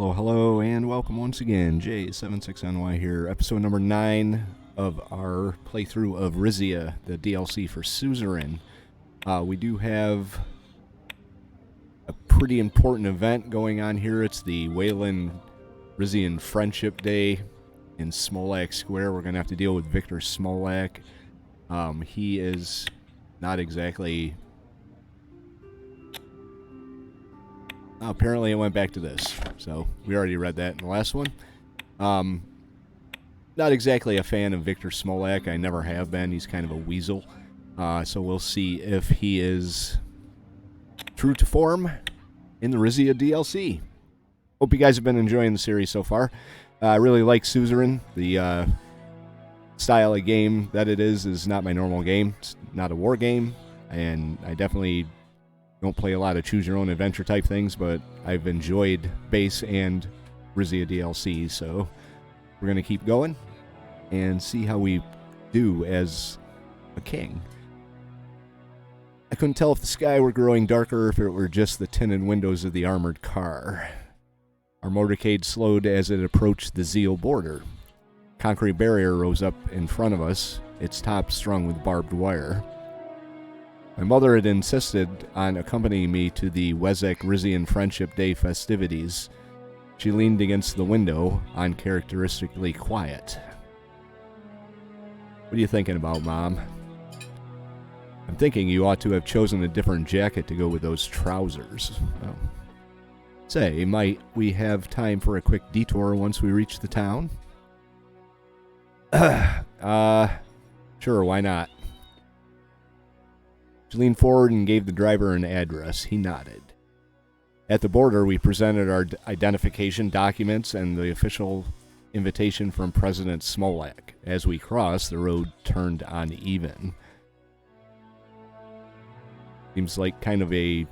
Hello, hello, and welcome once again. J76NY here, episode number 9 of our playthrough of Rizia, the DLC for Suzerain. We do have a pretty important event going on here. It's the Whezeck-Rizian Friendship Day in Smolak Square. We're going to have to deal with Wiktor Smolak. He is not exactly... apparently it went back to this, so we already read that in the last one. Not exactly a fan of Wiktor Smolak. I never have been. He's kind of a weasel. So we'll see if he is true to form in the Rizia DLC. Hope you guys have been enjoying the series so far. I really like Suzerain. The style of game that it is not my normal game. It's not a war game, and I definitely don't play a lot of choose-your-own-adventure type things, but I've enjoyed base and Rizia DLC, so we're going to keep going and see how we do as a king. I couldn't tell if the sky were growing darker or if it were just the tinted windows of the armored car. Our motorcade slowed as it approached the Zille border. Concrete barrier rose up in front of us, its top strung with barbed wire. My mother had insisted on accompanying me to the Whezeck-Rizian Friendship Day festivities. She leaned against the window, uncharacteristically quiet. What are you thinking about, Mom? I'm thinking you ought to have chosen a different jacket to go with those trousers. Oh. Say, might we have time for a quick detour once we reach the town? Sure, why not? She leaned forward and gave the driver an address. He nodded. At the border, we presented our identification documents and the official invitation from President Smolak. As we crossed, the road turned uneven. Seems like kind of a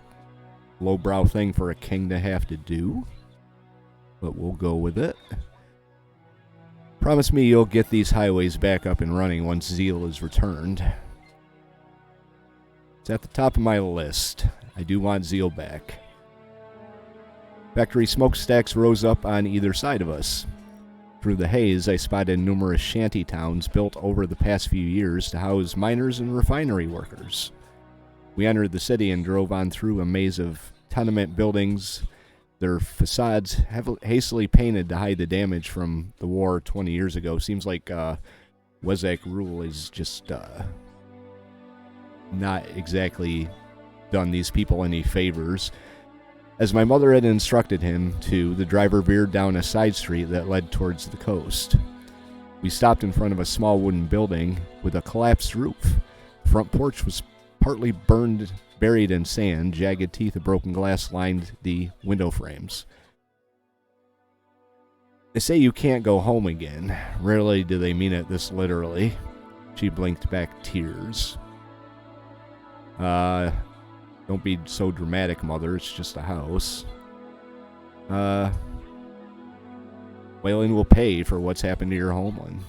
lowbrow thing for a king to have to do, but we'll go with it. Promise me you'll get these highways back up and running once Zille is returned. It's at the top of my list. I do want Zille back. Factory smokestacks rose up on either side of us. Through the haze, I spotted numerous shanty towns built over the past few years to house miners and refinery workers. We entered the city and drove on through a maze of tenement buildings, their facades hastily painted to hide the damage from the war 20 years ago. Seems like Whezeck rule is just... not exactly done these people any favors. As my mother had instructed him to, the driver veered down a side street that led towards the coast. We stopped in front of a small wooden building with a collapsed roof. The front porch was partly buried in sand. Jagged teeth of broken glass lined the window frames. They say you can't go home again. Rarely do they mean it this literally. She blinked back tears. Don't be so dramatic, Mother. It's just a house. Wehlen will pay for what's happened to your homeland.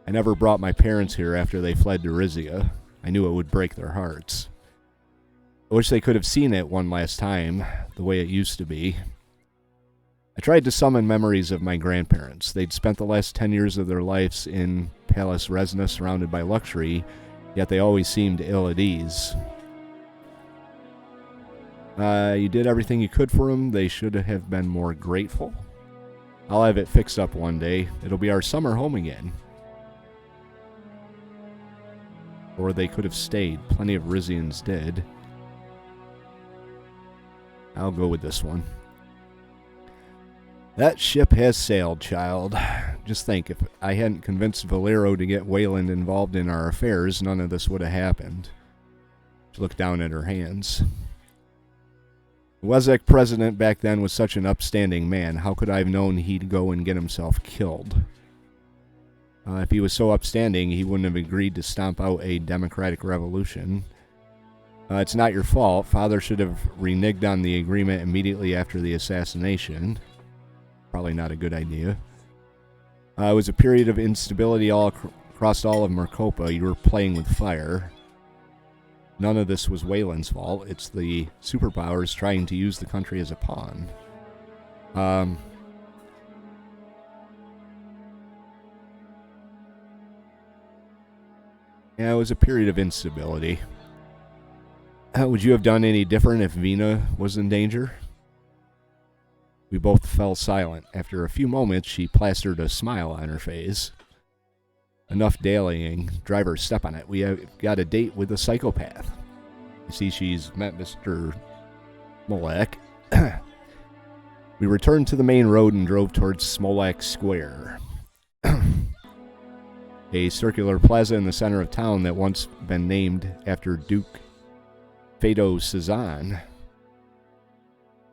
I never brought my parents here after they fled to Rizia. I knew it would break their hearts. I wish they could have seen it one last time, the way it used to be. I tried to summon memories of my grandparents. They'd spent the last 10 years of their lives in Palace Resna surrounded by luxury, yet they always seemed ill at ease. You did everything you could for them. They should have been more grateful. I'll have it fixed up one day. It'll be our summer home again. Or they could have stayed. Plenty of Rizians did. I'll go with this one. That ship has sailed, child. Just think, if I hadn't convinced Valero to get Whelend involved in our affairs, none of this would have happened. She looked down at her hands. The Whezeck president back then was such an upstanding man. How could I have known he'd go and get himself killed? If he was so upstanding, he wouldn't have agreed to stomp out a democratic revolution. It's not your fault. Father should have reneged on the agreement immediately after the assassination. Probably not a good idea. It was a period of instability all across all of Mercopa. You were playing with fire. none of this was Whelen's fault. It's the superpowers trying to use the country as a pawn. Yeah, it was a period of instability. Would you have done any different if Vina was in danger? We both fell silent. After a few moments, she plastered a smile on her face. Enough dallying. Driver, step on it. We have got a date with a psychopath. You see, she's met Mr. Smolak. We returned to the main road and drove towards Smolak Square. A circular plaza in the center of town that once been named after Duke Fado Suzerain.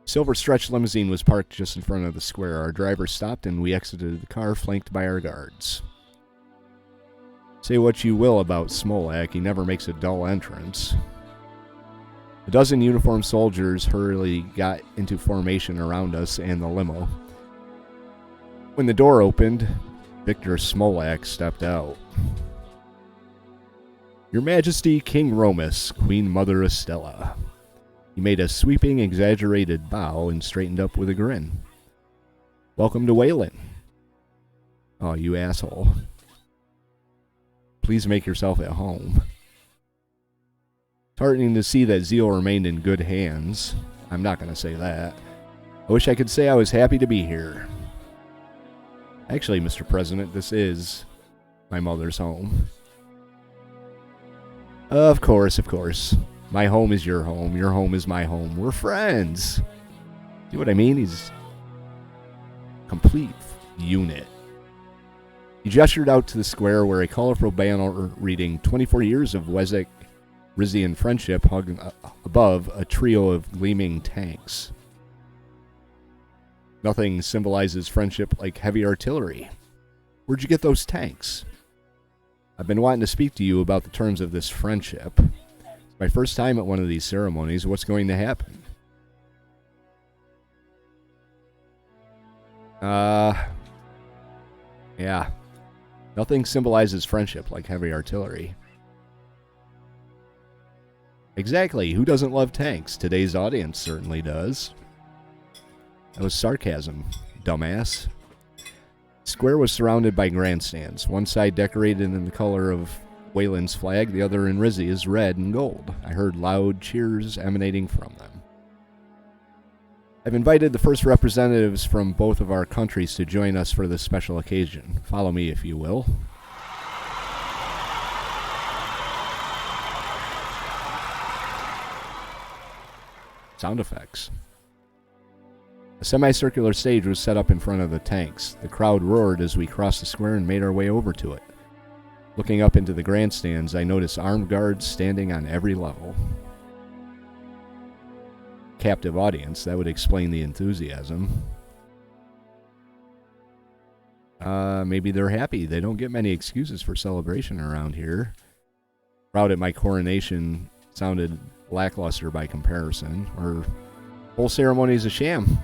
Silver-stretched limousine was parked just in front of the square. Our driver stopped and we exited the car, flanked by our guards. Say what you will about Smolak, he never makes a dull entrance. A dozen uniformed soldiers hurriedly got into formation around us and the limo. When the door opened, Wiktor Smolak stepped out. Your Majesty, King Romas, Queen Mother Estella. He made a sweeping, exaggerated bow and straightened up with a grin. Welcome to Wehlen. Oh, you asshole. Please make yourself at home. It's heartening to see that Zille remained in good hands. I'm not going to say that. I wish I could say I was happy to be here. Actually, Mr. President, this is my mother's home. Of course, of course. My home is your home. Your home is my home. We're friends. See what I mean? He's a complete unit. He gestured out to the square where a colorful banner reading 24 years of Whezeck-Rizian Friendship hung above a trio of gleaming tanks. Nothing symbolizes friendship like heavy artillery. Where'd you get those tanks? I've been wanting to speak to you about the terms of this friendship. It's my first time at one of these ceremonies. What's going to happen? Yeah. Nothing symbolizes friendship like heavy artillery. Exactly. Who doesn't love tanks? Today's audience certainly does. That was sarcasm, dumbass. The square was surrounded by grandstands, one side decorated in the color of Whelen's flag, the other in Rizia's red and gold. I heard loud cheers emanating from them. I've invited the first representatives from both of our countries to join us for this special occasion. Follow me, if you will. Sound effects. A semicircular stage was set up in front of the tanks. The crowd roared as we crossed the square and made our way over to it. Looking up into the grandstands, I noticed armed guards standing on every level. Captive audience, that would explain the enthusiasm. Maybe they're happy. They don't get many excuses for celebration around here. Crowd at my coronation sounded lackluster by comparison, or whole ceremony is a sham.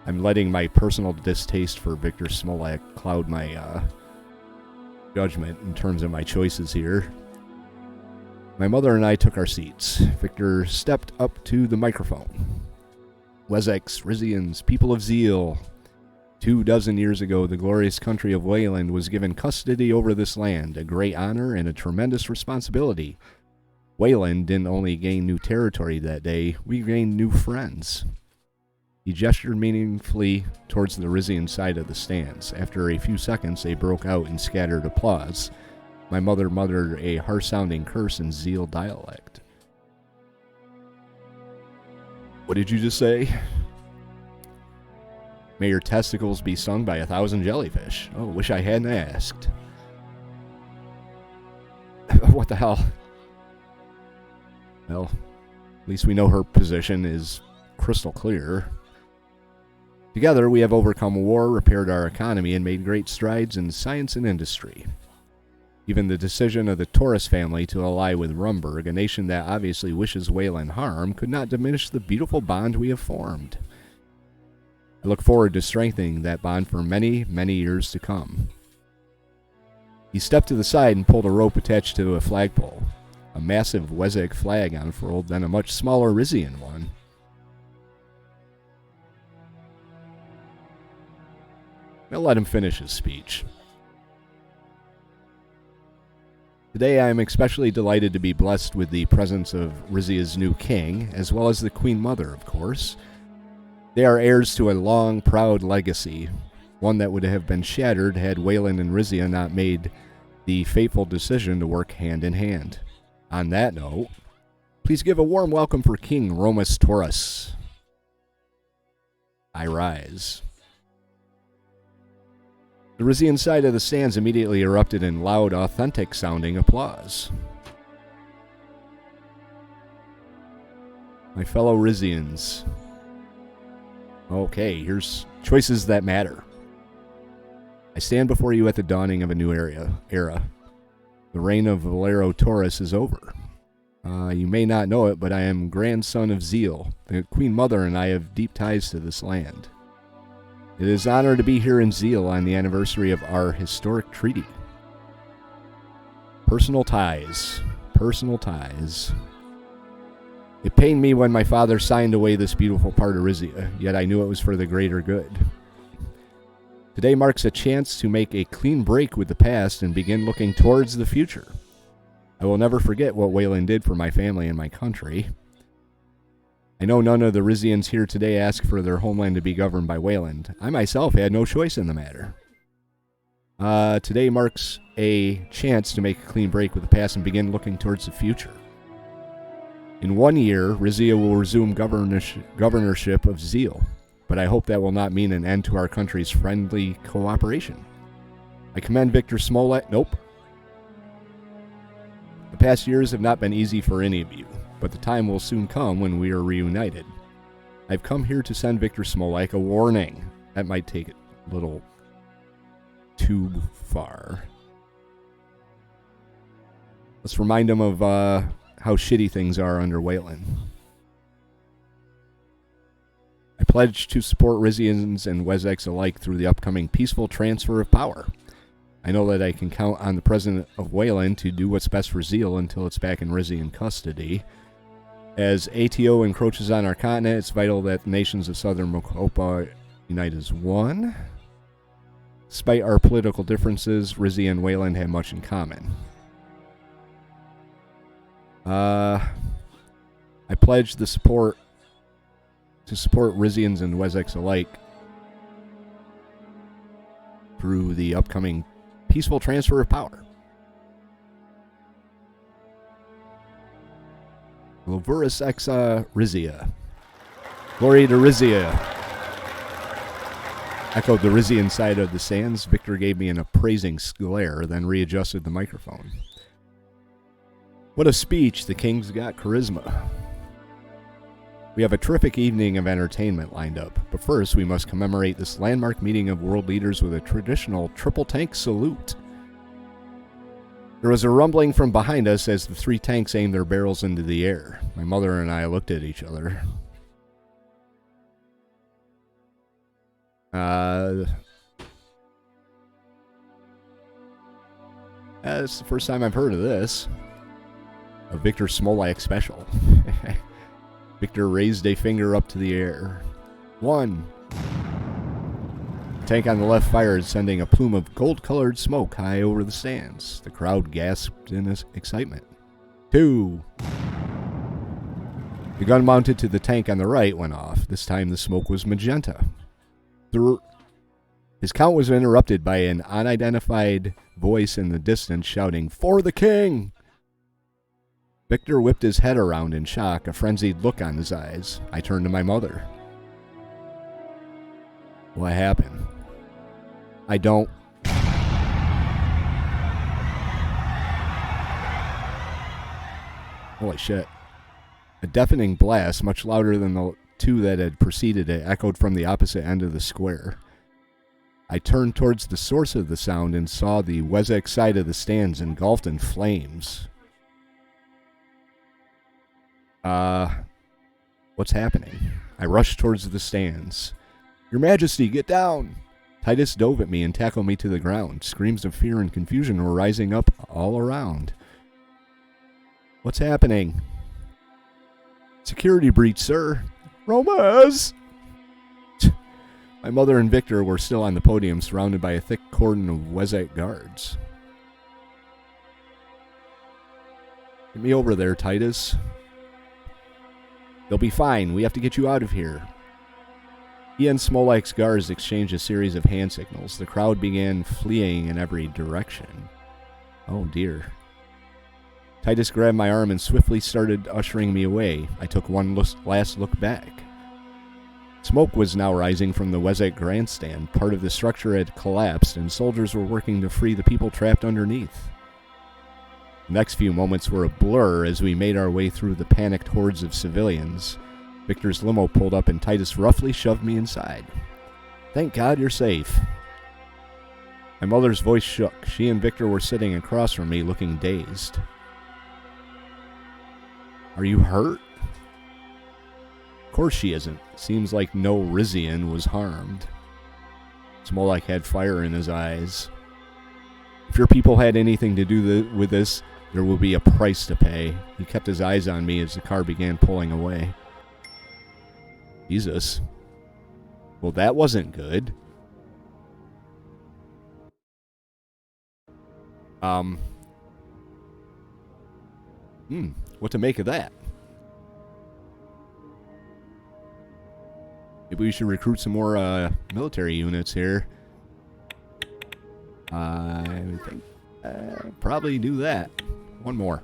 I'm letting my personal distaste for Wiktor Smolak cloud my judgment in terms of my choices here. My mother and I took our seats. Wiktor stepped up to the microphone. Whezeck-Rizians, people of Zille. 24 years ago, the glorious country of Whelend was given custody over this land, a great honor and a tremendous responsibility. Whelend didn't only gain new territory that day, we gained new friends. He gestured meaningfully towards the Rizian side of the stands. After a few seconds, they broke out in scattered applause. My mother muttered a harsh-sounding curse in Zille dialect. What did you just say? May your testicles be sung by 1,000 jellyfish. Oh, wish I hadn't asked. What the hell? Well, at least we know her position is crystal clear. Together, we have overcome war, repaired our economy, and made great strides in science and industry. Even the decision of the Taurus family to ally with Rumburg, a nation that obviously wishes Whelen harm, could not diminish the beautiful bond we have formed. I look forward to strengthening that bond for many, many years to come. He stepped to the side and pulled a rope attached to a flagpole. a massive Whezeck flag unfurled, then a much smaller Rizian one. I'll let him finish his speech. Today I am especially delighted to be blessed with the presence of Rizia's new king, as well as the Queen Mother, of course. They are heirs to a long, proud legacy, one that would have been shattered had Whelend and Rizia not made the fateful decision to work hand in hand. On that note, please give a warm welcome for King Romas Taurus. I rise. The Rizian side of the stands immediately erupted in loud, authentic-sounding applause. My fellow Rizians. Okay, here's choices that matter. I stand before you at the dawning of a new era. The reign of Valero Taurus is over. You may not know it, but I am grandson of Zille. The Queen Mother and I have deep ties to this land. It is an honor to be here in Zille on the anniversary of our historic treaty. Personal ties. Personal ties. It pained me when my father signed away this beautiful part of Rizia, yet I knew it was for the greater good. Today marks a chance to make a clean break with the past and begin looking towards the future. I will never forget what Whelend did for my family and my country. I know none of the Rizians here today ask for their homeland to be governed by Whelend. I myself had no choice in the matter. Today marks a chance to make a clean break with the past and begin looking towards the future. In 1 year, Rizia will resume governorship of Zille, but I hope that will not mean an end to our country's friendly cooperation. I commend Wiktor Smolak. Nope. The past years have not been easy for any of you, but the time will soon come when we are reunited. I've come here to send Wiktor Smolak a warning. That might take it a little too far. Let's remind him of how shitty things are under Whelend. I pledge to support Rizians and Wezecks alike through the upcoming peaceful transfer of power. I know that I can count on the President of Whelend to do what's best for Zille until it's back in Rizian custody. As ATO encroaches on our continent, it's vital that the nations of Southern Mokopa unite as one. Despite our political differences, Rizia and Whelend have much in common. I pledge to support Rizians and Wezecks alike through the upcoming peaceful transfer of power. Whezeck-Rizian. Glory to Rizia. Echoed the Rizian side of the sands. Wiktor gave me an appraising glare, then readjusted the microphone. What a speech. The king's got charisma. We have a terrific evening of entertainment lined up, but first we must commemorate this landmark meeting of world leaders with a traditional triple tank salute. There was a rumbling from behind us as the 3 tanks aimed their barrels into the air. My mother and I looked at each other. That's the first time I've heard of this. A Wiktor Smolak special. Wiktor raised a finger up to the air. 1. The tank on the left fired, sending a plume of gold-colored smoke high over the stands. The crowd gasped in excitement. 2. The gun mounted to the tank on the right went off. This time the smoke was magenta. His count was interrupted by an unidentified voice in the distance shouting, "For the king!" Wiktor whipped his head around in shock, a frenzied look on his eyes. I turned to my mother. What happened? I don't... Holy shit. A deafening blast, much louder than the 2 that had preceded it, echoed from the opposite end of the square. I turned towards the source of the sound and saw the Whezeck side of the stands engulfed in flames. What's happening? I rushed towards the stands. Your Majesty, get down! Titus dove at me and tackled me to the ground. Screams of fear and confusion were rising up all around. What's happening? Security breach, sir. Romas! My mother and Victor were still on the podium, surrounded by a thick cordon of Whezeck guards. Get me over there, Titus. They'll be fine. We have to get you out of here. He and Smolak's guards exchanged a series of hand signals. The crowd began fleeing in every direction. Oh, dear. Titus grabbed my arm and swiftly started ushering me away. I took one last look back. Smoke was now rising from the Whezeck grandstand. Part of the structure had collapsed, and soldiers were working to free the people trapped underneath. The next few moments were a blur as we made our way through the panicked hordes of civilians. Victor's limo pulled up and Titus roughly shoved me inside. Thank God you're safe. My mother's voice shook. She and Victor were sitting across from me, looking dazed. Are you hurt? Of course she isn't. Seems like no Rizian was harmed. Smolak had fire in his eyes. If your people had anything to do with this, there will be a price to pay. He kept his eyes on me as the car began pulling away. Jesus. Well, that wasn't good. What to make of that? Maybe we should recruit some more military units here. I think probably do that. One more.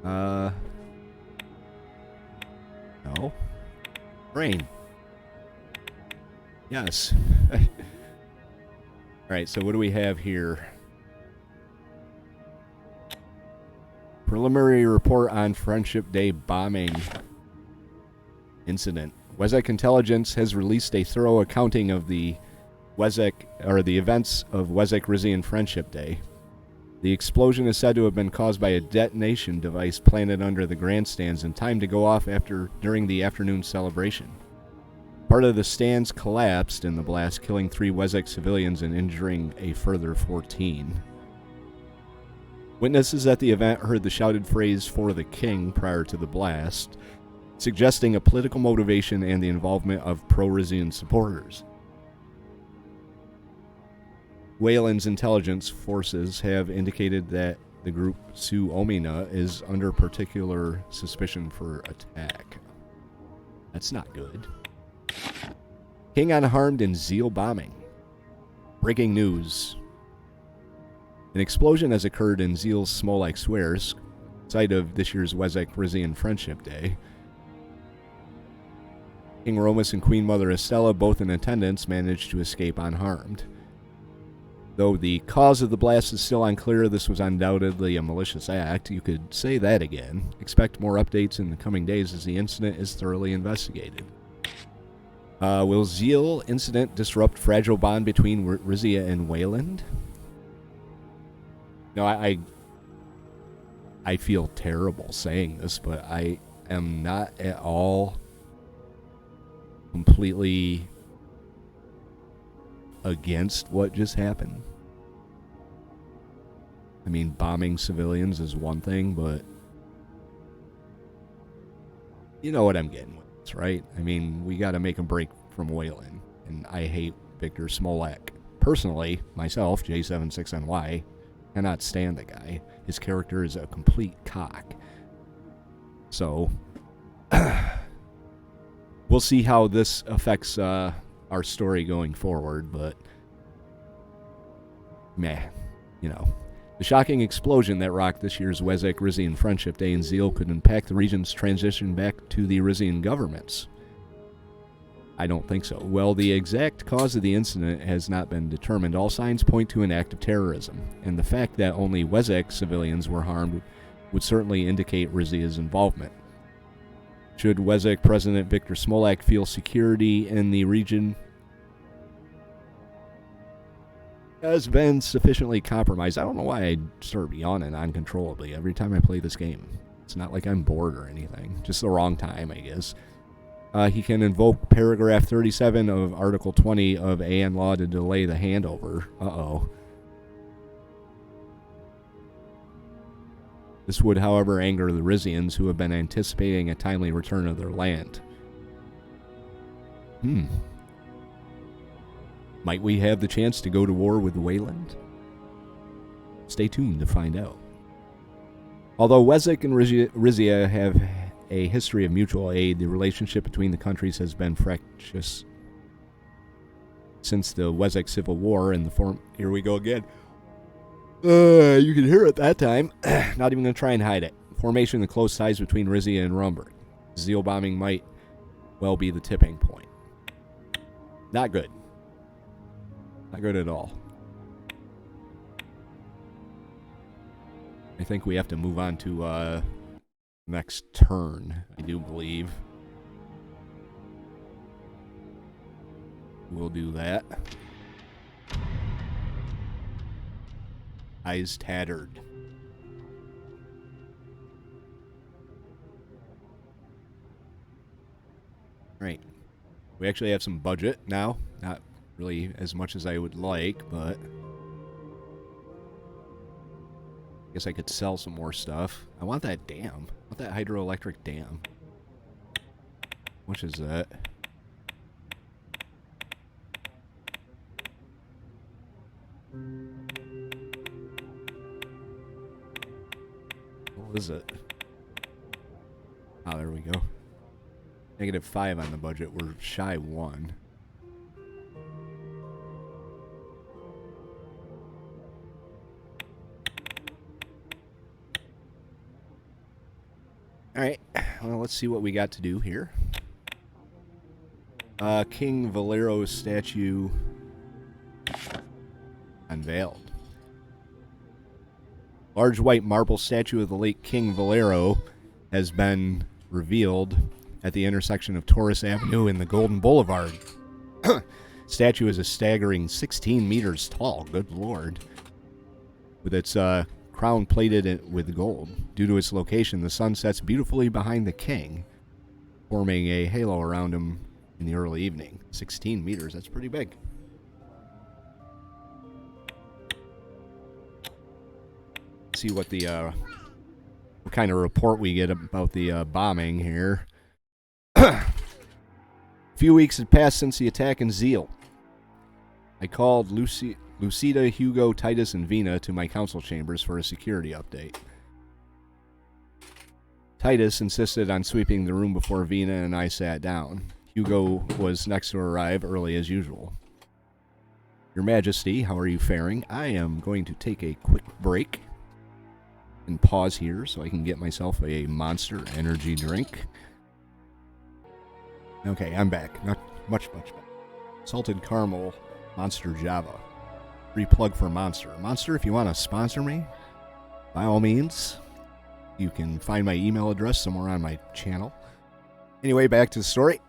No. Rain. Yes. Alright, so what do we have here? Preliminary report on Friendship Day bombing incident. Whezeck Intelligence has released a thorough accounting of the events of Whezeck-Rizian Friendship Day. The explosion is said to have been caused by a detonation device planted under the grandstands and timed to go off during the afternoon celebration. Part of the stands collapsed in the blast, killing 3 Whezeck civilians and injuring a further 14. Witnesses at the event heard the shouted phrase "for the king" prior to the blast, suggesting a political motivation and the involvement of pro-Rizian supporters. Whelen's intelligence forces have indicated that the group Su Omina is under particular suspicion for attack. That's not good. King unharmed in Zille bombing. Breaking news. An explosion has occurred in Zille's Smolak Squares, site of this year's Whezeck-Rizian Friendship Day. King Romas and Queen Mother Estella, both in attendance, managed to escape unharmed. Though the cause of the blast is still unclear, this was undoubtedly a malicious act. You could say that again. Expect more updates in the coming days as the incident is thoroughly investigated. Will Zille incident disrupt fragile bond between Rizia and Whelend? No, I feel terrible saying this, but I am not at all completely against what just happened. I mean, bombing civilians is one thing, but you know what I'm getting with this, right? I mean, we got to make a break from Whelen, and I hate Wiktor Smolak. Personally, myself, J76NY, cannot stand the guy. His character is a complete cock. So, we'll see how this affects our story going forward, but meh, you know. The shocking explosion that rocked this year's Whezeck-Rizian Friendship Day in Zille could impact the region's transition back to the Rizian governments. I don't think so. Well, the exact cause of the incident has not been determined. All signs point to an act of terrorism, and the fact that only Whezeck civilians were harmed would certainly indicate Rizia's involvement. Should Whezeck President Wiktor Smolak feel security in the region has been sufficiently compromised? I don't know why I start yawning uncontrollably every time I play this game. It's not like I'm bored or anything. Just the wrong time, I guess. He can invoke paragraph 37 of Article 20 of AN law to delay the handover. Uh-oh. This would, however, anger the Rizians, who have been anticipating a timely return of their land. Might we have the chance to go to war with Whelend? Stay tuned to find out. Although Whezeck and Rizia have a history of mutual aid, the relationship between the countries has been fractious since the Whezeck Civil War and the form... Here we go again. You can hear it that time. Not even going to try and hide it. Formation of the close ties between Rizia and Rumberg. Zille bombing might well be the tipping point. Not good. Not good at all. I think we have to move on to next turn, I do believe. We'll do that. Eyes tattered. Right. We actually have some budget now. Not really as much as I would like, but I guess I could sell some more stuff. I want that dam. I want that hydroelectric dam. How much is that? What is it? Oh, there we go. -5 on the budget. We're shy 1. Alright, well, let's see what we got to do here. King Valero's statue unveiled. Large white marble statue of the late King Valero has been revealed at the intersection of Taurus Avenue and the Golden Boulevard. Statue is a staggering 16 meters tall, good lord. With its crown plated with gold. Due to its location, the sun sets beautifully behind the king, forming a halo around him in the early evening. 16 meters, that's pretty big. See what the what kind of report we get about the bombing here. A few weeks had passed since the attack in Zille. I called Lucida, Hugo, Titus, and Vina to my council chambers for a security update. Titus insisted on sweeping the room before Vina and I sat down. Hugo was next to arrive early as usual. Your Majesty, how are you faring? I am going to take a quick break and pause here so I can get myself a Monster energy drink. Okay, I'm back. Not much back. Salted caramel, Monster Java. Free plug for Monster. Monster, if you want to sponsor me, by all means, you can find my email address somewhere on my channel. Anyway, back to the story.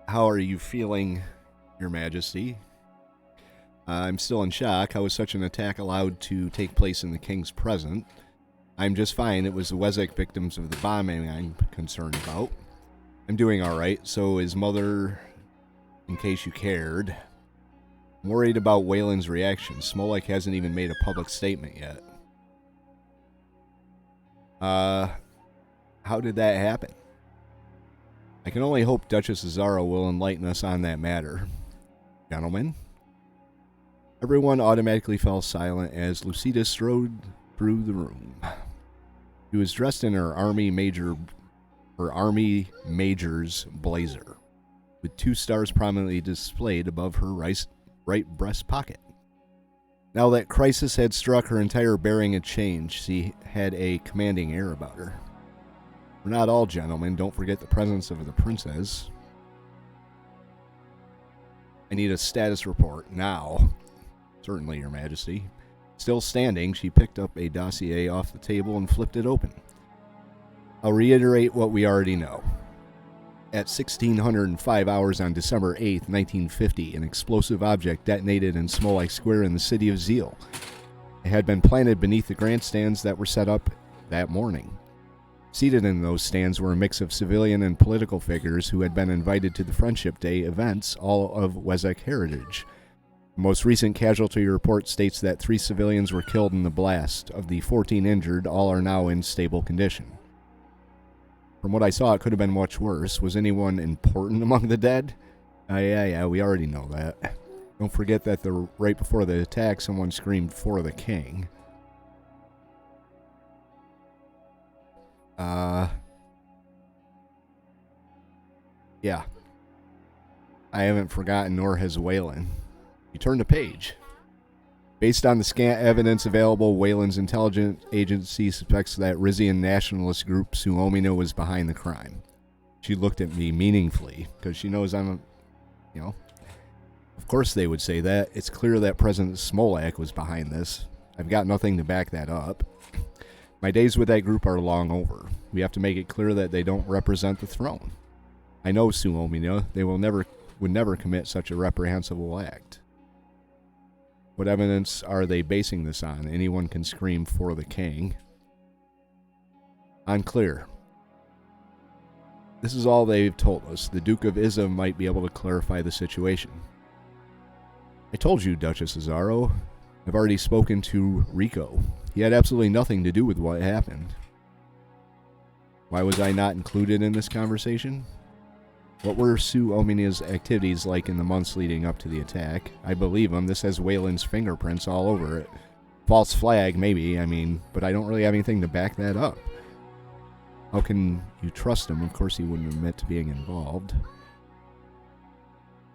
How are you feeling, Your Majesty? I'm still in shock. How was such an attack allowed to take place in the king's presence? I'm just fine. It was the Whezeck victims of the bombing I'm concerned about. I'm doing alright. So is Mother, in case you cared. I'm worried about Whelen's reaction. Smolak hasn't even made a public statement yet. How did that happen? I can only hope Duchess Azara will enlighten us on that matter. Gentlemen? Everyone automatically fell silent as Lucida strode through the room. She was dressed in her army major's blazer, with 2 stars prominently displayed above her right breast pocket. Now that crisis had struck, her entire bearing had changed. She had a commanding air about her. We're not all gentlemen. Don't forget the presence of the princess. I need a status report now. Certainly, Your Majesty. Still standing, she picked up a dossier off the table and flipped it open. I'll reiterate what we already know. At 1605 hours on December 8th, 1950, an explosive object detonated in Smolak Square in the city of Zille. It had been planted beneath the grandstands that were set up that morning. Seated in those stands were a mix of civilian and political figures who had been invited to the Friendship Day events, all of Whezeck heritage. The most recent casualty report states that 3 civilians were killed in the blast. Of the 14 injured, all are now in stable condition. From what I saw, it could have been much worse. Was anyone important among the dead? Yeah, we already know that. Don't forget that right before the attack, someone screamed, "For the king." Yeah. I haven't forgotten, nor has Whelen. You turn the page. Based on the scant evidence available, Whelen's intelligence agency suspects that Rizian nationalist group Suomina was behind the crime. She looked at me meaningfully, because she knows I'm of course they would say that. It's clear that President Smolak was behind this. I've got nothing to back that up. My days with that group are long over. We have to make it clear that they don't represent the throne. I know Suomina. They would never commit such a reprehensible act. What evidence are they basing this on? Anyone can scream, "For the king." Unclear. This is all they've told us. The Duke of Izza might be able to clarify the situation. I told you, Duchess Azaro. I've already spoken to Rico. He had absolutely nothing to do with what happened. Why was I not included in this conversation? What were Suomina's activities like in the months leading up to the attack? I believe him. This has Whelen's fingerprints all over it. False flag, maybe, but I don't really have anything to back that up. How can you trust him? Of course he wouldn't admit to being involved.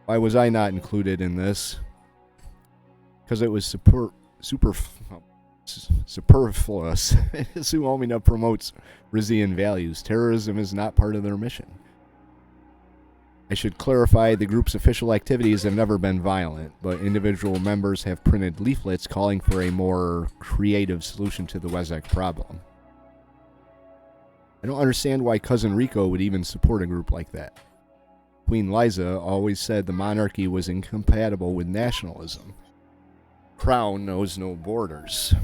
Why was I not included in this? Because it was superfluous. Suomina promotes Rizian values. Terrorism is not part of their mission. I should clarify, the group's official activities have never been violent, but individual members have printed leaflets calling for a more creative solution to the Whezeck problem. I don't understand why Cousin Rico would even support a group like that. Queen Liza always said the monarchy was incompatible with nationalism. Crown knows no borders.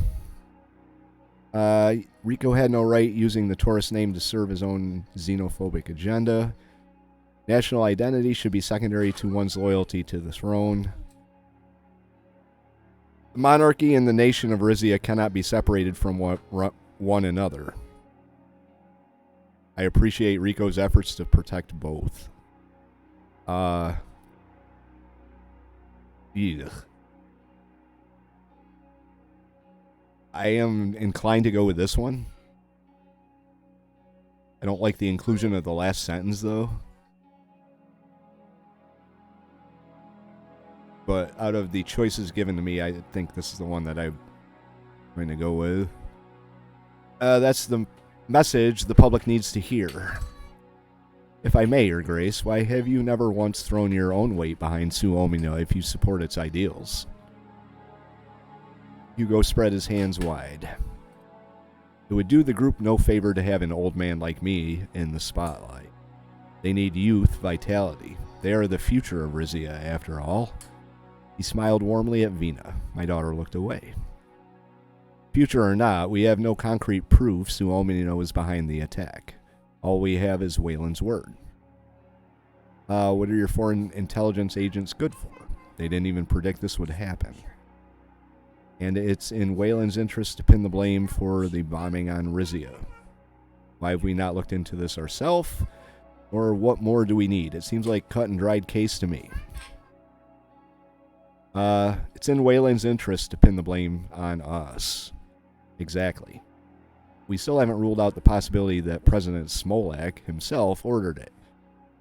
Rico had no right using the tourist name to serve his own xenophobic agenda. National identity should be secondary to one's loyalty to the throne. The monarchy and the nation of Rizia cannot be separated from one another. I appreciate Rico's efforts to protect both. Ugh. I am inclined to go with this one. I don't like the inclusion of the last sentence, though. But out of the choices given to me, I think this is the one that I'm going to go with. That's the message the public needs to hear. If I may, Your Grace, why have you never once thrown your own weight behind Suomina if you support its ideals? Hugo spread his hands wide. It would do the group no favor to have an old man like me in the spotlight. They need youth, vitality. They are the future of Rizia, after all. He smiled warmly at Vina. My daughter looked away. Future or not, we have no concrete proof Suomina was behind the attack. All we have is Whelen's word. What are your foreign intelligence agents good for? They didn't even predict this would happen. And it's in Whelen's interest to pin the blame for the bombing on Rizia. Why have we not looked into this ourselves? Or what more do we need? It seems like cut and dried case to me. It's in Whelen's interest to pin the blame on us. Exactly. We still haven't ruled out the possibility that President Smolak himself ordered it,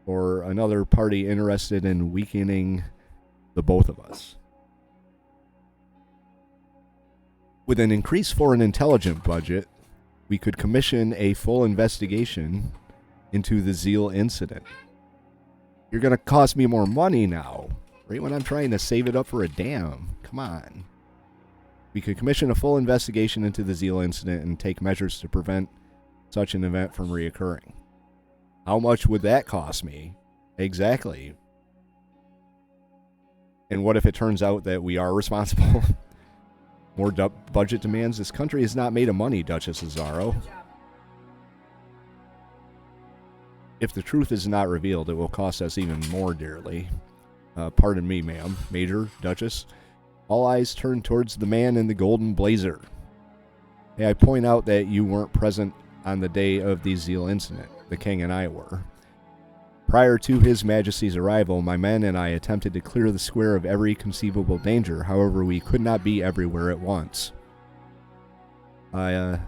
or another party interested in weakening the both of us. With an increased foreign intelligence budget, we could commission a full investigation into the Zille incident. You're going to cost me more money now, right when I'm trying to save it up for a dam. Come on. We could commission a full investigation into the Zille incident and take measures to prevent such an event from reoccurring. How much would that cost me? Exactly. And what if it turns out that we are responsible? More budget demands? This country is not made of money, Duchess Azaro. If the truth is not revealed, it will cost us even more dearly. Pardon me, ma'am. Major, Duchess. All eyes turned towards the man in the golden blazer. May I point out that you weren't present on the day of the Zille incident. The king and I were. Prior to His Majesty's arrival, my men and I attempted to clear the square of every conceivable danger. However, we could not be everywhere at once. You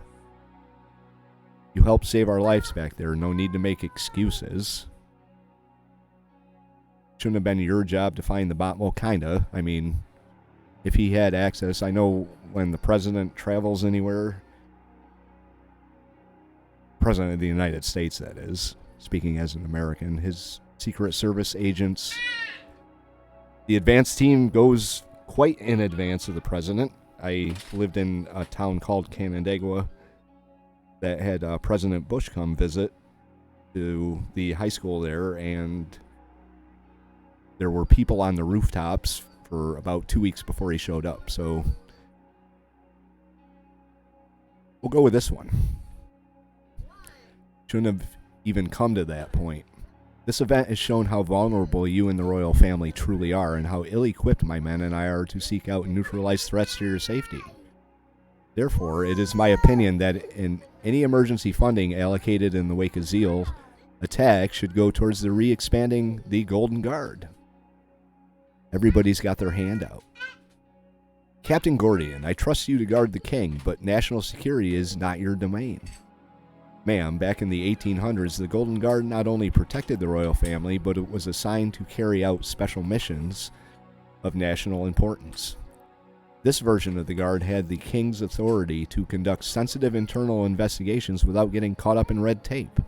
helped save our lives back there. No need to make excuses. Shouldn't have been your job to find the bomb. Well, kinda. I mean, if he had access, I know when the president travels anywhere, President of the United States, that is, speaking as an American, his Secret Service agents, the advance team goes quite in advance of the president. I lived in a town called Canandaigua that had President Bush come visit to the high school there, and there were people on the rooftops for about 2 weeks before he showed up. So we'll go with this one. Shouldn't have even come to that point. This event has shown how vulnerable you and the royal family truly are, and how ill-equipped my men and I are to seek out and neutralize threats to your safety. Therefore, it is my opinion that in any emergency funding allocated in the wake of Zille attack should go towards the re-expanding the Golden Guard. Everybody's got their hand out. Captain Gordian, I trust you to guard the king, but national security is not your domain. Ma'am, back in the 1800s, the Golden Guard not only protected the royal family, but it was assigned to carry out special missions of national importance. This version of the Guard had the king's authority to conduct sensitive internal investigations without getting caught up in red tape.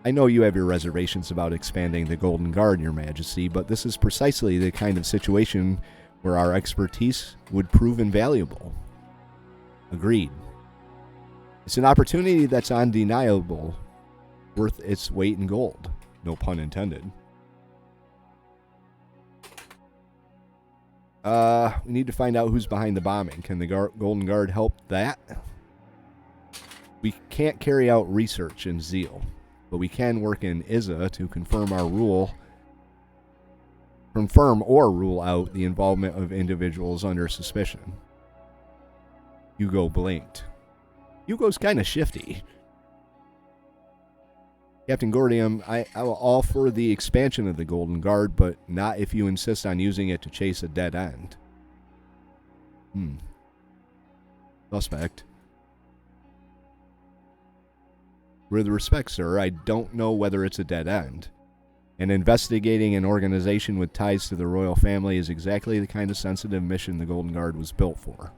I know you have your reservations about expanding the Golden Guard, Your Majesty, but this is precisely the kind of situation where our expertise would prove invaluable. Agreed. It's an opportunity that's undeniable, worth its weight in gold. No pun intended. We need to find out who's behind the bombing. Can the Golden Guard help that? We can't carry out research in Zille, but we can work in Izza to confirm or rule out the involvement of individuals under suspicion. Hugo blinked. Hugo's kind of shifty. Captain Gordium, I will offer the expansion of the Golden Guard, but not if you insist on using it to chase a dead end. Suspect. With respect, sir, I don't know whether it's a dead end. And investigating an organization with ties to the royal family is exactly the kind of sensitive mission the Golden Guard was built for.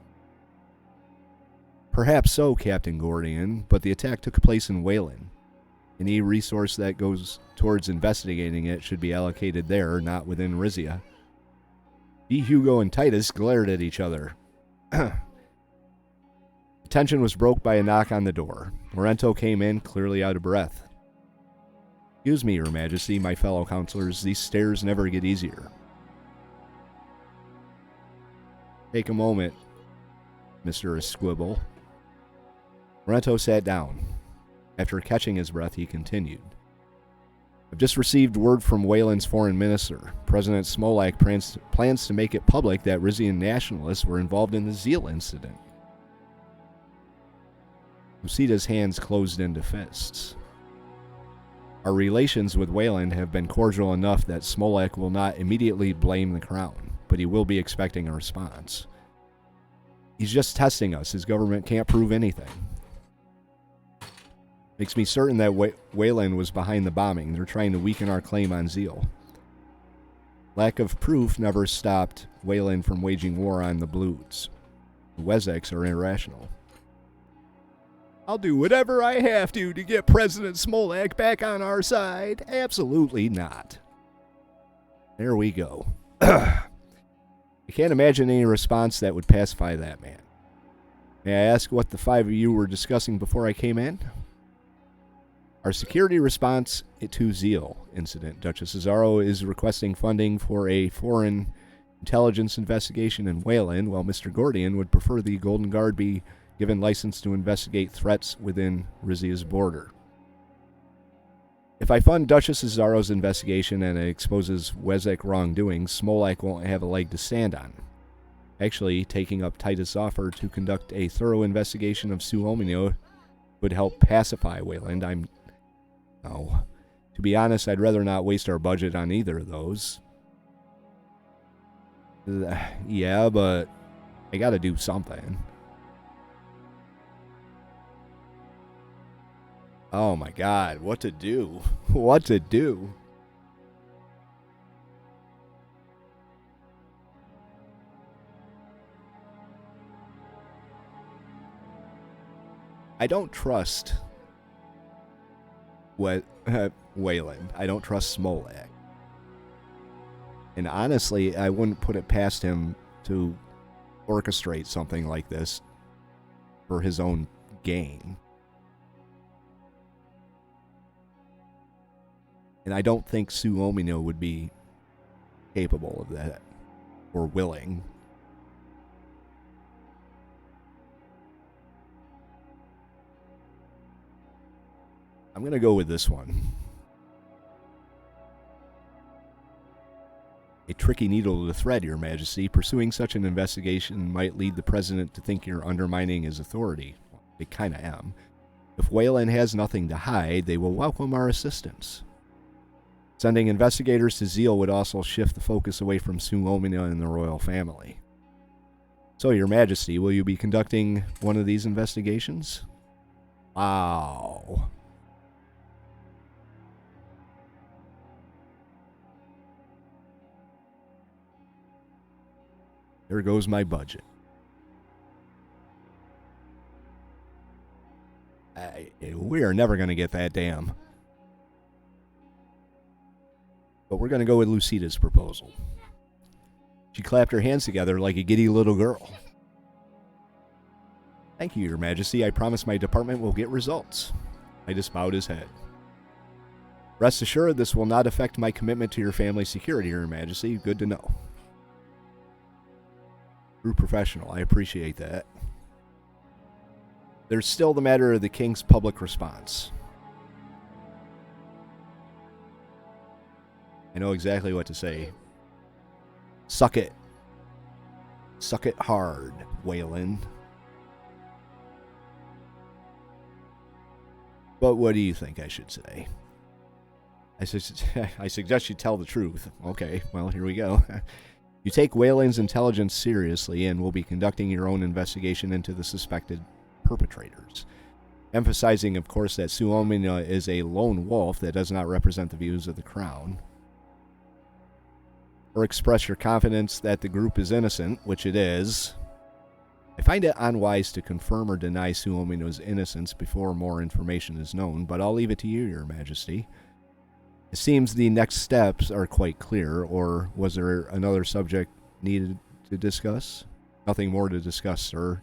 Perhaps so, Captain Gordian, but the attack took place in Wehlen. Any resource that goes towards investigating it should be allocated there, not within Rizia. D. Hugo and Titus glared at each other. The tension was broke by a knock on the door. Morento came in, clearly out of breath. Excuse me, Your Majesty, my fellow counselors, these stairs never get easier. Take a moment, Mr. Esquibble. Morento sat down. After catching his breath, he continued. I've just received word from Whelen's foreign minister. President Smolak plans to make it public that Rizian nationalists were involved in the Zille incident. Lucida's hands closed into fists. Our relations with Whelend have been cordial enough that Smolak will not immediately blame the crown, but he will be expecting a response. He's just testing us. His government can't prove anything. Makes me certain that Whelend was behind the bombing. They're trying to weaken our claim on Zille. Lack of proof never stopped Whelend from waging war on the Blues. The Wezecks are irrational. I'll do whatever I have to get President Smolak back on our side. Absolutely not. There we go. I can't imagine any response that would pacify that man. May I ask what the five of you were discussing before I came in? Our security response to Zille incident. Duchess Cesaro is requesting funding for a foreign intelligence investigation in Whelend, while Mr. Gordian would prefer the Golden Guard be given license to investigate threats within Rizia's border. If I fund Duchess Cesaro's investigation and it exposes Whezeck wrongdoing, Smolak won't have a leg to stand on. Actually, taking up Titus' offer to conduct a thorough investigation of Suomino would help pacify Whelend. No. To be honest, I'd rather not waste our budget on either of those. Yeah, but I gotta do something. Oh my god, what to do? What to do? I don't trust Whelend. I don't trust Smolak. And honestly, I wouldn't put it past him to orchestrate something like this for his own gain. And I don't think Suomino would be capable of that or willing. I'm going to go with this one. A tricky needle to thread, Your Majesty. Pursuing such an investigation might lead the President to think you're undermining his authority. Well, I kind of am. If Whelen has nothing to hide, they will welcome our assistance. Sending investigators to Zille would also shift the focus away from Suomino and the royal family. So, Your Majesty, will you be conducting one of these investigations? Wow. There goes my budget. We are never going to get that damn. But we're going to go with Lucida's proposal. She clapped her hands together like a giddy little girl. Thank you, Your Majesty. I promise my department will get results. Titus bowed his head. Rest assured, this will not affect my commitment to your family's security, Your Majesty. Good to know. True professional. I appreciate that. There's still the matter of the king's public response. I know exactly what to say. Suck it. Suck it hard, Whelen. But what do you think I should say? I suggest you tell the truth. Okay, well, here we go. You take Whelen's intelligence seriously and will be conducting your own investigation into the suspected perpetrators. Emphasizing, of course, that Suomino is a lone wolf that does not represent the views of the crown. Or express your confidence that the group is innocent, which it is. I find it unwise to confirm or deny Suomino's innocence before more information is known, but I'll leave it to you, Your Majesty. It seems the next steps are quite clear, or was there another subject needed to discuss? Nothing more to discuss, sir.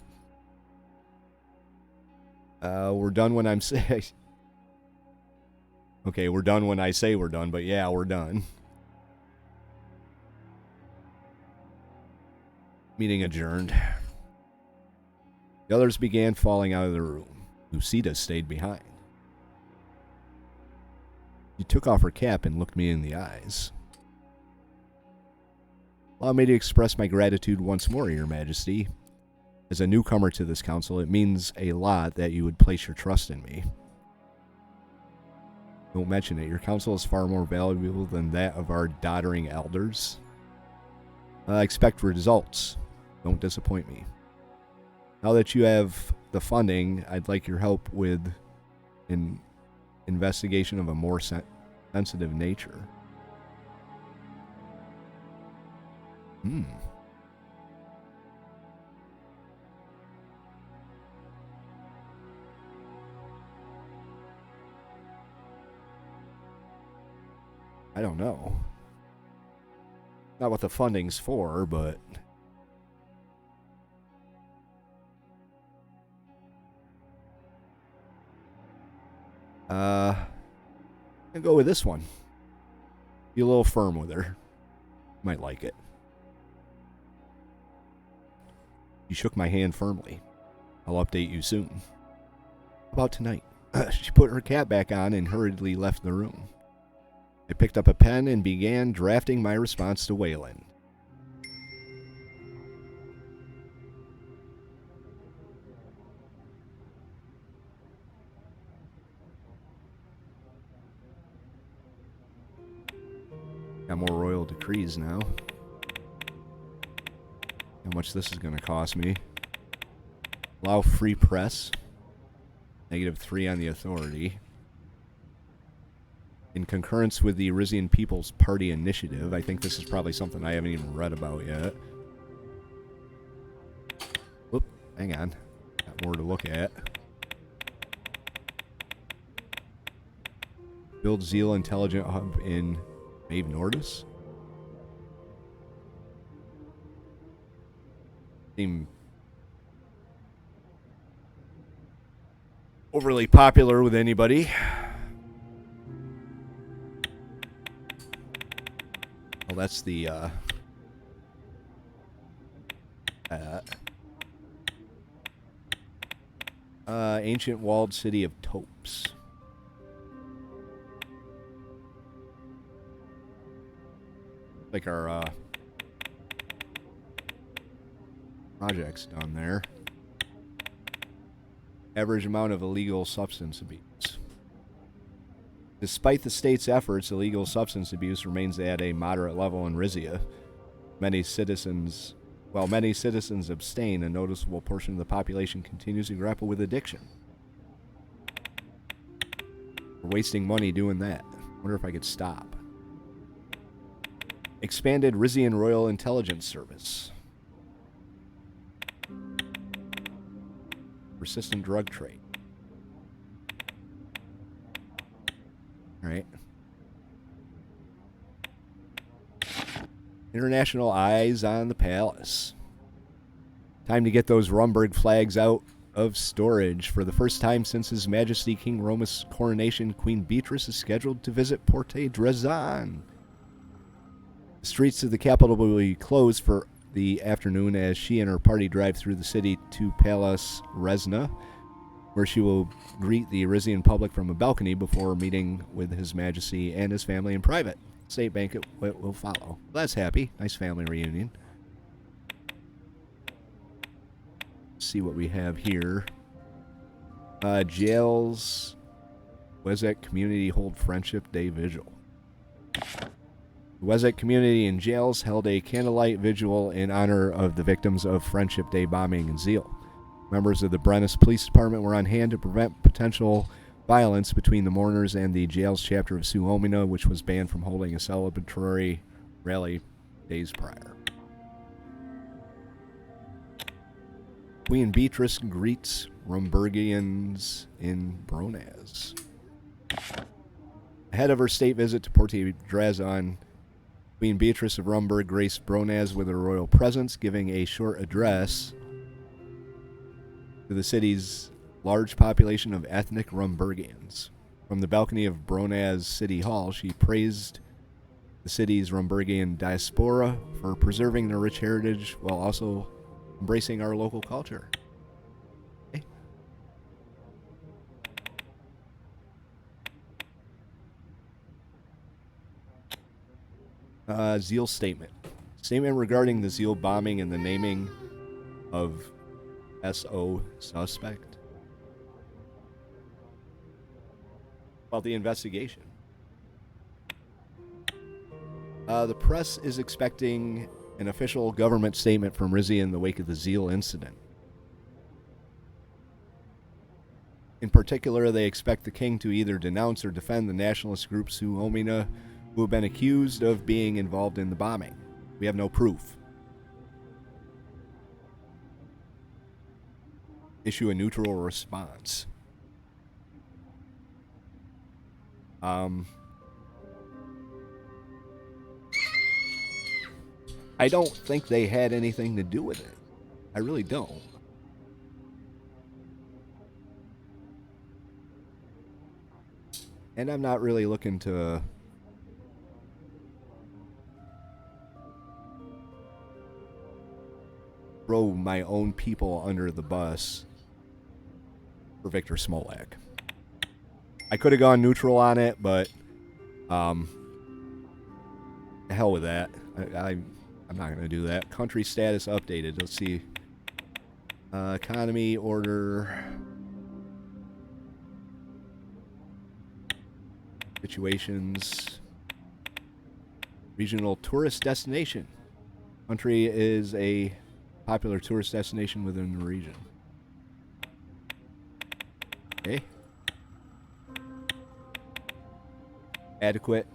We're done when I'm saying... Okay, we're done when I say we're done, but yeah, we're done. Meeting adjourned. The others began falling out of the room. Lucida stayed behind. She took off her cap and looked me in the eyes. Allow me to express my gratitude once more, Your Majesty. As a newcomer to this council, it means a lot that you would place your trust in me. Don't mention it. Your counsel is far more valuable than that of our doddering elders. I expect results. Don't disappoint me. Now that you have the funding, I'd like your help with an investigation of a more sensitive nature. I don't know. Not what the funding's for, but... I'll go with this one. Be a little firm with her. Might like it. She shook my hand firmly. I'll update you soon. How about tonight? She put her cap back on and hurriedly left the room. I picked up a pen and began drafting my response to Whelen. Got more royal decrees now. How much this is going to cost me. Allow free press. -3 on the authority. In concurrence with the Rizian People's Party initiative. I think this is probably something I haven't even read about yet. Whoop, hang on. Got more to look at. Build Zille Intelligent Hub in Maeve Nordis. Seem overly popular with anybody. Well, that's the ancient walled city of Topes. Like our projects done there. Average amount of illegal substance abuse. Despite the state's efforts, illegal substance abuse remains at a moderate level in Rizia. While many citizens abstain, a noticeable portion of the population continues to grapple with addiction. We're wasting money doing that. Wonder if I could stop. Expanded Rizian Royal Intelligence Service. Persistent drug trade. Alright. International eyes on the palace. Time to get those Rumburg flags out of storage. For the first time since His Majesty King Romas' coronation, Queen Beatrice is scheduled to visit Porte Drezan. The streets of the capital will be closed for the afternoon as she and her party drive through the city to Palace Resna, where she will greet the Rizian public from a balcony before meeting with His Majesty and his family in private. State banquet will follow. That's happy. Nice family reunion. Let's see what we have here. Jails. Whezeck Community hold Friendship Day Vigil. The Whezeck community and jails held a candlelight vigil in honor of the victims of Friendship Day bombing in Zille. Members of the Brennus Police Department were on hand to prevent potential violence between the mourners and the jails chapter of Suomina, which was banned from holding a celebratory rally days prior. Queen Beatrice greets Rumburgians in Bronaz. Ahead of her state visit to Porte Drezan, Queen Beatrice of Rumburg graced Bronaz with her royal presence, giving a short address to the city's large population of ethnic Rumburgians. From the balcony of Bronaz City Hall, she praised the city's Rumburgian diaspora for preserving their rich heritage while also embracing our local culture. Okay. Zille statement. Statement regarding the Zille bombing and the naming of SO suspect. About the investigation. The press is expecting an official government statement from Rizia in the wake of the Zille incident. In particular, they expect the king to either denounce or defend the nationalist group Suomina, who have been accused of being involved in the bombing. We have no proof. Issue a neutral response. I don't think they had anything to do with it. I really don't. And I'm not really looking to throw my own people under the bus for Wiktor Smolak. I could have gone neutral on it, but hell with that. I'm not going to do that. Country status updated. Let's see. Economy, order, situations, Regional tourist destination. Country is a popular tourist destination within the region. Okay. Adequate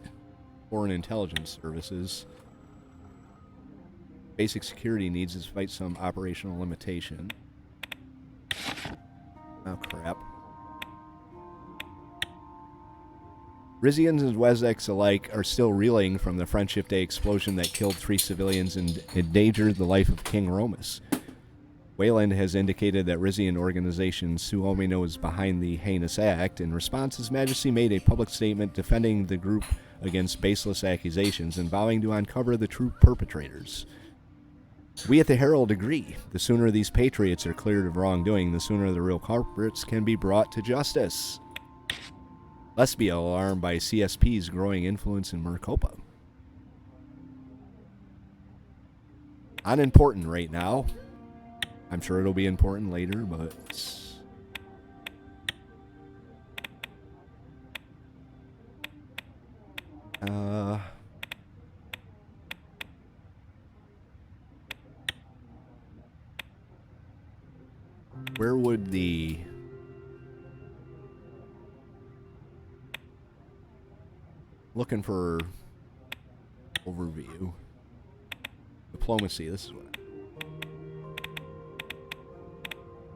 foreign intelligence services. Basic security needs despite some operational limitation. Oh, crap. Rizians and Wezecks alike are still reeling from the Friendship Day explosion that killed 3 civilians and endangered the life of King Romas. Whelend has indicated that Rizian organization Suomino is behind the heinous act. In response, His Majesty made a public statement defending the group against baseless accusations and vowing to uncover the true perpetrators. We at the Herald agree. The sooner these patriots are cleared of wrongdoing, the sooner the real culprits can be brought to justice. Let's be alarmed by CSP's growing influence in Maricopa. Unimportant right now. I'm sure it'll be important later, but... where would the... Looking for overview. Diplomacy, this is what...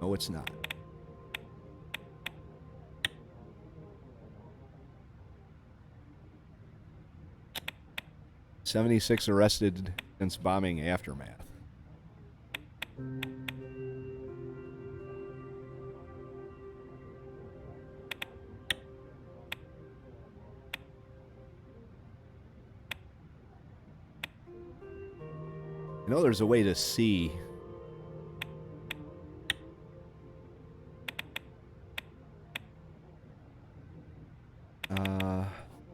No, it's not. "76 arrested since bombing aftermath." I know there's a way to see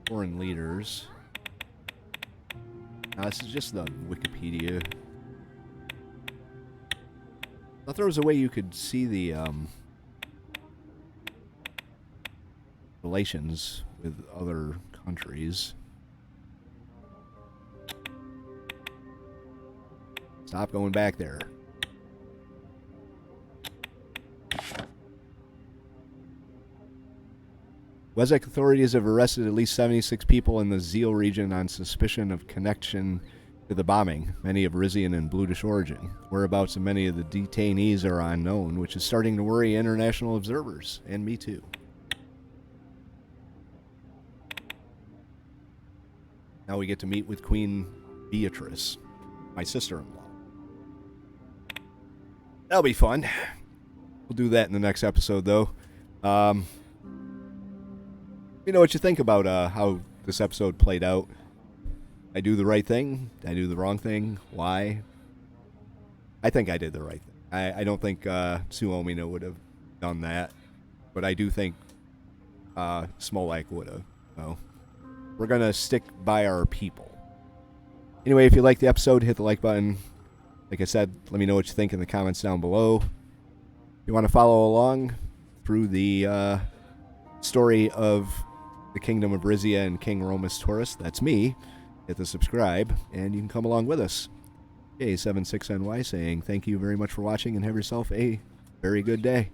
foreign leaders. Now, this is just the Wikipedia. I thought there was a way you could see the relations with other countries. Stop going back there. Wezek authorities have arrested at least 76 people in the Zille region on suspicion of connection to the bombing, many of Rizian and Bluish origin. Whereabouts of many of the detainees are unknown, which is starting to worry international observers, and me too. Now we get to meet with Queen Beatrice, my sister-in-law. That'll be fun. We'll do that in the next episode, though. Let me know what you think about how this episode played out. I do the right thing? Did I do the wrong thing? Why? I think I did the right thing. I don't think Suomino would have done that, but I do think Smolak would have. So we're going to stick by our people. Anyway, if you liked the episode, hit the like button. Like I said, let me know what you think in the comments down below. If you want to follow along through the story of the Kingdom of Rizia and King Romas Taurus, that's me. Hit the subscribe, and you can come along with us. K76NY saying thank you very much for watching, and have yourself a very good day.